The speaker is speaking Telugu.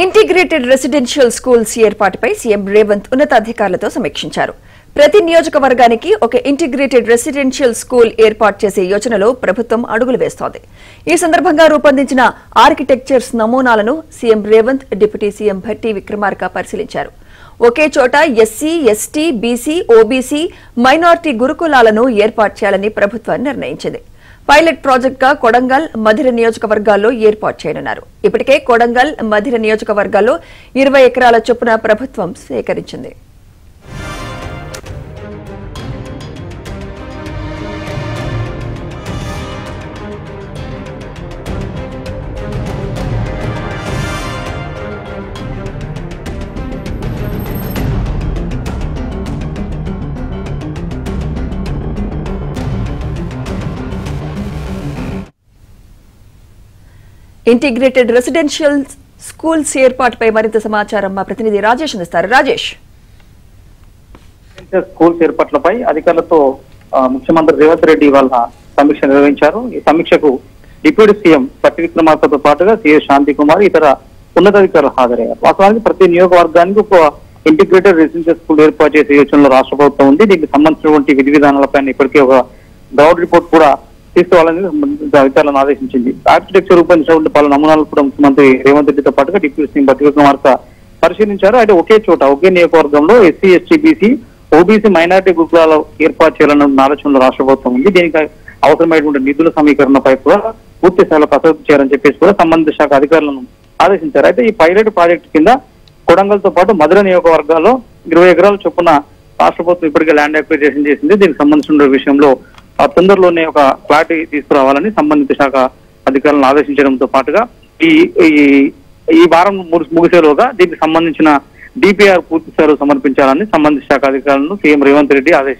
ఇంటిగ్రేటెడ్ రెసిడెన్షియల్ స్కూల్స్ ఏర్పాటుపై సీఎం రేవంత్ ఉన్నతాధికారులతో సమీక్షించారు. ప్రతి నియోజకవర్గానికి ఒక ఇంటిగ్రేటెడ్ రెసిడెన్షియల్ స్కూల్ ఏర్పాటు చేసే యోచనలో ప్రభుత్వం అడుగులు వేస్తోంది. ఈ సందర్భంగా రూపొందించిన ఆర్కిటెక్చర్స్ నమూనాలను CM Revanth, deputy CM Bhatti Vikramarka పరిశీలించారు. ఒకే చోట SC, ST, BC, OBC, minority గురుకులాలను ఏర్పాటు చేయాలని ప్రభుత్వం నిర్ణయించింది. పైలట్ ప్రాజెక్ట్ గా కొడంగల్, మధిర నియోజకవర్గాల్లో ఏర్పాటు చేయనున్నారు. ఇప్పటికే కొడంగల్, మధిర నియోజకవర్గాల్లో 20 ఎకరాల చొప్పున ప్రభుత్వం సేకరించింది. ఇంటిగ్రేటెడ్ రెసిడెన్షియల్ స్కూల్స్ ఏర్పాటుపై మరింత సమాచారం మా ప్రతినిధి రాజేష్ అందిస్తారు. రాజేష్, స్కూల్స్ ఏర్పాట్లపై అధికారులతో ముఖ్యమంత్రి రేవంత్ రెడ్డి వాళ్ళ సమీక్ష నిర్వహించారు. ఈ సమీక్షకు డిప్యూటీ సీఎం భట్టి విక్రమార్కతో పాటుగా సీఎస్ శాంతి కుమార్, ఇతర ఉన్నతాధికారులు హాజరయ్యారు. వాస్తవానికి ప్రతి నియోజకవర్గానికి ఒక ఇంటిగ్రేటెడ్ రెసిడెన్షియల్ స్కూల్ ఏర్పాటు చేసే యోచనలో రాష్ట్ర ప్రభుత్వం ఉంది. దీనికి సంబంధించినటువంటి విధి విధానాలపై ఇప్పటికే ఒక గ్రౌండ్ రిపోర్ట్ కూడా తీసుకోవాలని అధికారులను ఆదేశించింది. ఆర్కిటెక్చర్ రూపొందించినటువంటి పలు నమూనాలు కూడా ముఖ్యమంత్రి రేవంత్ రెడ్డితో పాటుగా డిప్యూటీ సీఎం భట్టి విక్రమార్క పరిశీలించారు. అయితే ఒకే చోట, ఒకే నియోజకవర్గంలో SC, ST, BC, OBC, minority గురుకులాలు ఏర్పాటు చేయాలన్న ఆలోచనలో రాష్ట్ర ప్రభుత్వం ఉంది. దీనికి అవసరమైనటువంటి నిధుల సమీకరణపై కూడా పూర్తి స్థాయిలో కసరత్తు చేయాలని చెప్పేసి కూడా సంబంధిత శాఖ అధికారులను ఆదేశించారు. అయితే ఈ పైలట్ ప్రాజెక్టు కింద కొడంగల్తో పాటు మధుర నియోజకవర్గాల్లో 20 ఎకరాల చొప్పున రాష్ట్ర ప్రభుత్వం ఇప్పటికే ల్యాండ్ అక్విజిషన్ చేసింది. దీనికి సంబంధించిన విషయంలో తొందరలోనే ఒక క్లారిటీ తీసుకురావాలని సంబంధిత శాఖ అధికారులను ఆదేశించడంతో పాటుగా ఈ వారం ముగిసేలోగా దీనికి సంబంధించిన డిపిఆర్ పూర్తి స్థాయిలో సమర్పించాలని సంబంధిత శాఖ అధికారులను సీఎం రేవంత్ రెడ్డి ఆదేశించారు.